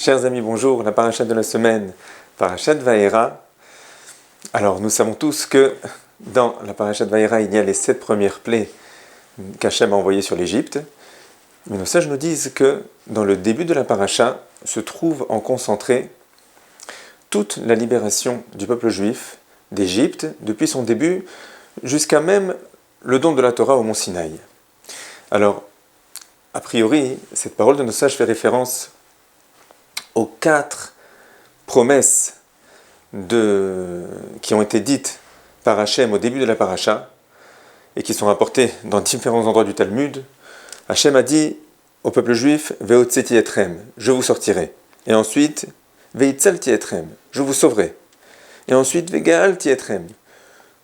Chers amis, bonjour, la parasha de la semaine, parashat Vaera. Alors, nous savons tous que dans la parashat Vaera, il y a les 7 premières plaies qu'Hachem a envoyées sur l'Égypte. Mais nos sages nous disent que dans le début de la parasha se trouve en concentré toute la libération du peuple juif d'Égypte, depuis son début jusqu'à même le don de la Torah au mont Sinaï. Alors, a priori, cette parole de nos sages fait référence aux 4 promesses qui ont été dites par Hachem au début de la paracha et qui sont rapportées dans différents endroits du Talmud. Hachem a dit au peuple juif « Ve'otzeti etrem » je vous sortirai. Et ensuite « Ve'itzalti etrem » je vous sauverai. Et ensuite « Ve'ga'alti etrem »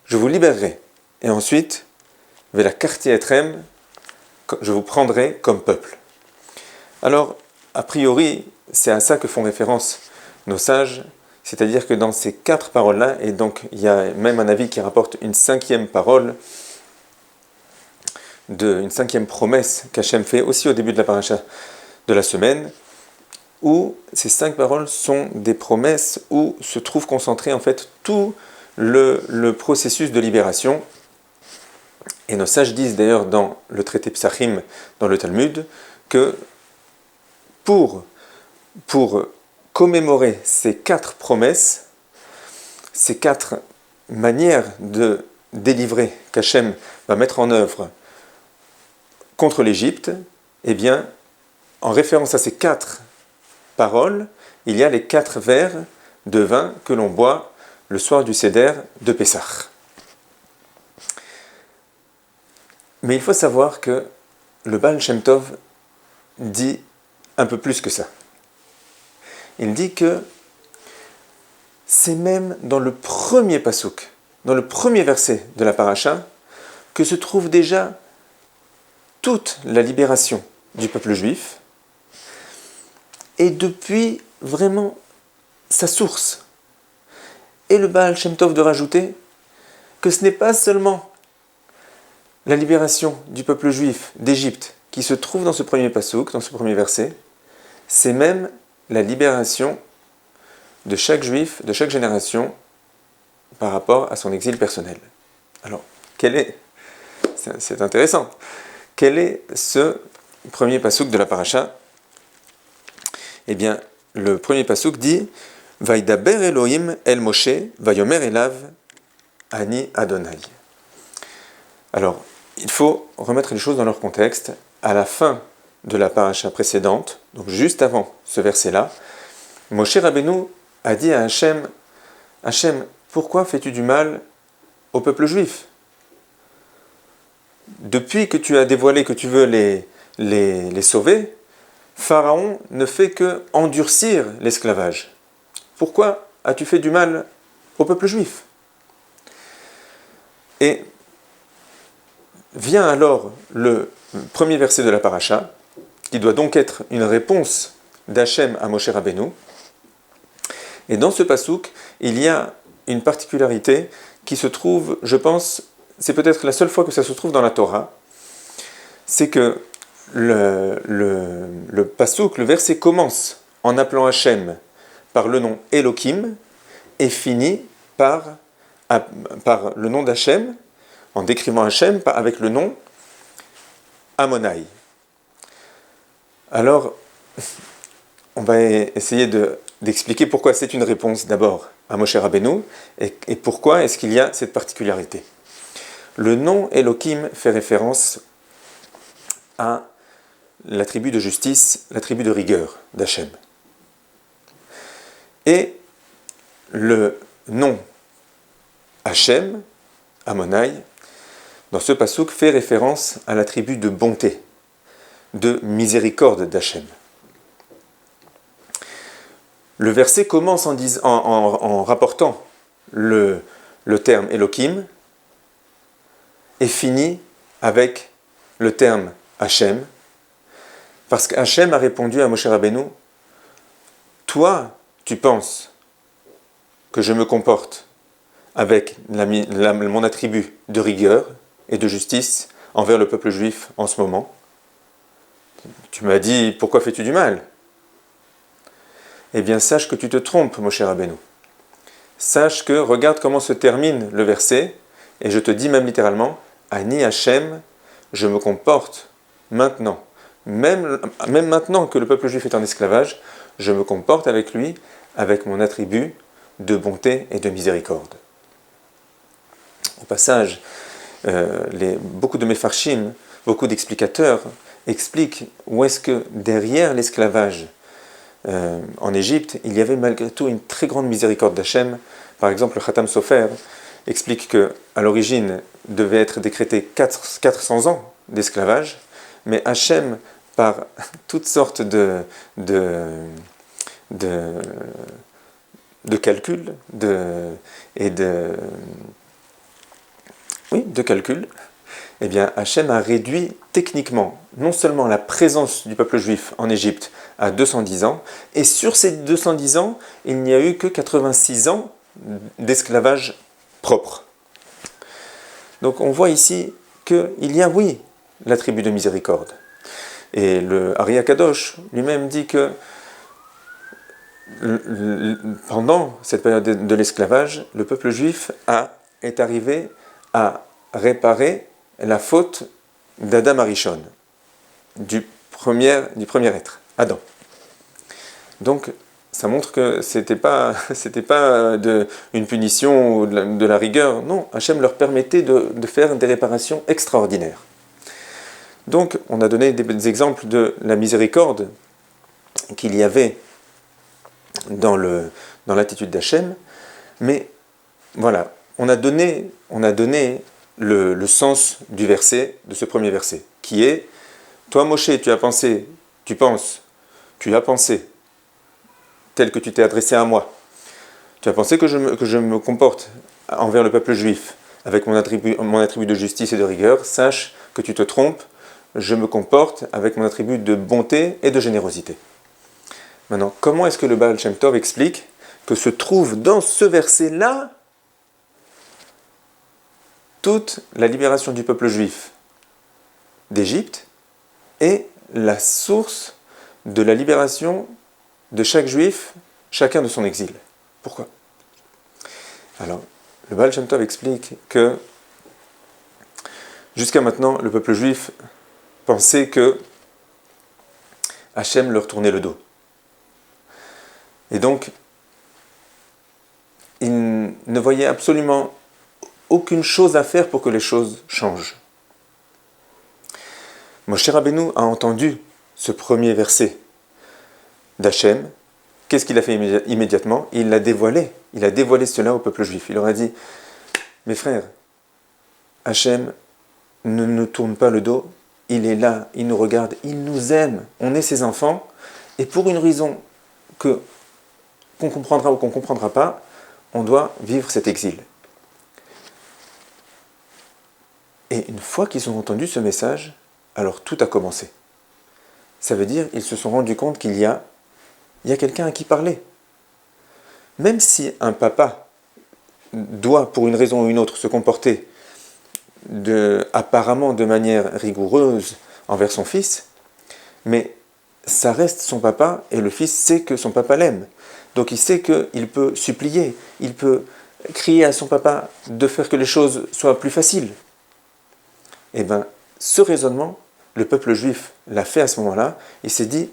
je vous libérerai. Et ensuite « Ve'lakarti etrem » je vous prendrai comme peuple. Alors, a priori, c'est à ça que font référence nos sages, c'est-à-dire que dans ces 4 paroles-là, et donc il y a même un avis qui rapporte une 5e parole, une 5e promesse qu'Hachem fait aussi au début de la paracha de la semaine, où ces 5 paroles sont des promesses où se trouve concentré en fait tout le processus de libération. Et nos sages disent d'ailleurs dans le traité Psachim, dans le Talmud, que pour commémorer ces 4 promesses, ces 4 manières de délivrer qu'Hachem va mettre en œuvre contre l'Égypte, eh bien, en référence à ces 4 paroles, il y a les 4 verres de vin que l'on boit le soir du Seder de Pessah. Mais il faut savoir que le Baal Shem Tov dit un peu plus que ça. Il dit que c'est même dans le premier pasouk, dans le premier verset de la paracha, que se trouve déjà toute la libération du peuple juif, et depuis vraiment sa source. Et le Baal Shem Tov de rajouter que ce n'est pas seulement la libération du peuple juif d'Égypte qui se trouve dans ce premier pasouk, dans ce premier verset, c'est même la libération de chaque juif, de chaque génération, par rapport à son exil personnel. Alors, c'est intéressant. Quel est ce premier pasouk de la paracha? Eh bien, le premier pasouk dit « Vaidaber Elohim el Moshe, vayomer elav, ani Adonai ». Alors, il faut remettre les choses dans leur contexte. À la fin de la paracha précédente, donc juste avant ce verset-là, Moshe Rabbeinu a dit à Hachem, « Hachem, pourquoi fais-tu du mal au peuple juif? Depuis que tu as dévoilé que tu veux les sauver, Pharaon ne fait que endurcir l'esclavage. Pourquoi as-tu fait du mal au peuple juif ?» Et vient alors le premier verset de la paracha, qui doit donc être une réponse d'Hachem à Moshe Rabbeinu. Et dans ce pasouk, il y a une particularité qui se trouve, je pense, c'est peut-être la seule fois que ça se trouve dans la Torah, c'est que le pasouk, le verset commence en appelant Hachem par le nom Elohim et finit par le nom d'Hachem, en décrivant Hachem avec le nom Ammonai. Alors, on va essayer d'expliquer pourquoi c'est une réponse d'abord à Moshe Rabbeinu et pourquoi est-ce qu'il y a cette particularité. Le nom Elohim fait référence à l'attribut de justice, l'attribut de rigueur d'Hachem. Et le nom Hachem, Ammonai, dans ce pasouk fait référence à l'attribut de bonté, de miséricorde d'Hachem. Le verset commence en rapportant le terme Elohim et finit avec le terme Hachem, parce qu'Hachem a répondu à Moshe Rabbeinu, « Toi, tu penses que je me comporte avec mon attribut de rigueur et de justice envers le peuple juif en ce moment. Tu m'as dit, pourquoi fais-tu du mal ? eh bien sache que tu te trompes, mon cher Rabbeinu. Sache que, regarde comment se termine le verset, et je te dis même littéralement, Ani Hashem, je me comporte maintenant, même maintenant que le peuple juif est en esclavage, je me comporte avec lui, avec mon attribut de bonté et de miséricorde. Au passage, beaucoup de Mefarshim, beaucoup d'explicateurs expliquent où est-ce que derrière l'esclavage en Égypte, il y avait malgré tout une très grande miséricorde d'Hachem. Par exemple, le Khatam Sofer explique qu'à l'origine devait être décrété 400 ans d'esclavage, mais Hachem, par toutes sortes de calculs de calculs, eh bien Hachem a réduit techniquement non seulement la présence du peuple juif en Égypte à 210 ans, et sur ces 210 ans, il n'y a eu que 86 ans d'esclavage propre. Donc on voit ici qu'il y a, oui, l'attribut de miséricorde. Et le Ari Akadosh lui-même dit que pendant cette période de l'esclavage, le peuple juif est arrivé à réparer la faute d'Adam Arishon, du premier être, Adam. Donc, ça montre que c'était pas une punition ou de la rigueur. Non, Hachem leur permettait de faire des réparations extraordinaires. Donc, on a donné des exemples de la miséricorde qu'il y avait dans l'attitude d'Hachem, mais voilà, on a donné le sens du verset, de ce premier verset, qui est « Toi, Moshe, tu as pensé tel que tu t'es adressé à moi. Tu as pensé que je me comporte envers le peuple juif avec mon attribut de justice et de rigueur. Sache que tu te trompes, je me comporte avec mon attribut de bonté et de générosité. » Maintenant, comment est-ce que le Baal Shem Tov explique que se trouve dans ce verset-là toute la libération du peuple juif d'Égypte et la source de la libération de chaque juif, chacun de son exil? Pourquoi? Alors, le Baal Shem Tov explique que jusqu'à maintenant, le peuple juif pensait que Hachem leur tournait le dos. Et donc, il ne voyait absolument aucune chose à faire pour que les choses changent. Moshe Rabbeinu a entendu ce premier verset d'Hachem. Qu'est-ce qu'il a fait immédiatement? Il l'a dévoilé. Il a dévoilé cela au peuple juif. Il leur a dit, mes frères, Hachem ne nous tourne pas le dos, il est là, il nous regarde, il nous aime, on est ses enfants, et pour une raison qu'on comprendra ou qu'on ne comprendra pas, on doit vivre cet exil. Et une fois qu'ils ont entendu ce message, alors tout a commencé. Ça veut dire qu'ils se sont rendus compte qu'il y a quelqu'un à qui parler. Même si un papa doit, pour une raison ou une autre, se comporter apparemment de manière rigoureuse envers son fils, mais ça reste son papa et le fils sait que son papa l'aime. Donc il sait qu'il peut supplier, il peut crier à son papa de faire que les choses soient plus faciles. Et bien, ce raisonnement, le peuple juif l'a fait à ce moment-là. Il s'est dit,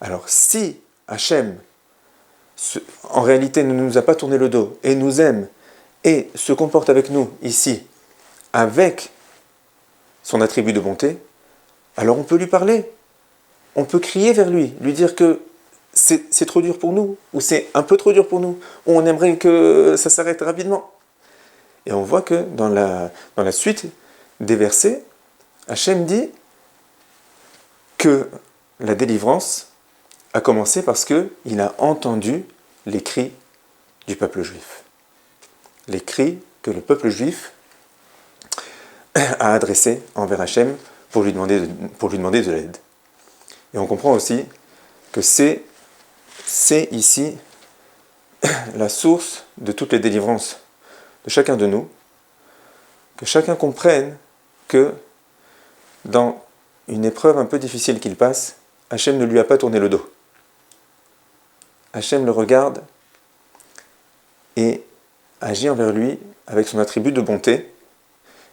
alors si Hachem, en réalité, ne nous a pas tourné le dos et nous aime et se comporte avec nous ici, avec son attribut de bonté, alors on peut lui parler. On peut crier vers lui, lui dire que c'est trop dur pour nous, ou c'est un peu trop dur pour nous, ou on aimerait que ça s'arrête rapidement. Et on voit que dans la suite des versets, Hachem dit que la délivrance a commencé parce qu'il a entendu les cris du peuple juif. Les cris que le peuple juif a adressés envers Hachem pour lui demander de l'aide. Et on comprend aussi que c'est ici la source de toutes les délivrances de chacun de nous, que chacun comprenne que dans une épreuve un peu difficile qu'il passe, Hachem ne lui a pas tourné le dos. Hachem le regarde et agit envers lui avec son attribut de bonté.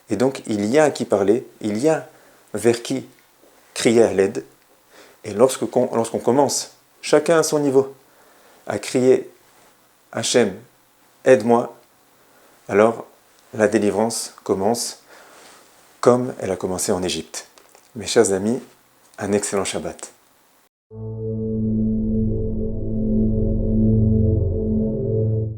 Et donc il y a à qui parler, il y a vers qui crier à l'aide. Et lorsqu'on commence, chacun à son niveau, à crier Hachem, aide-moi, alors la délivrance commence comme elle a commencé en Égypte. Mes chers amis, un excellent Shabbat.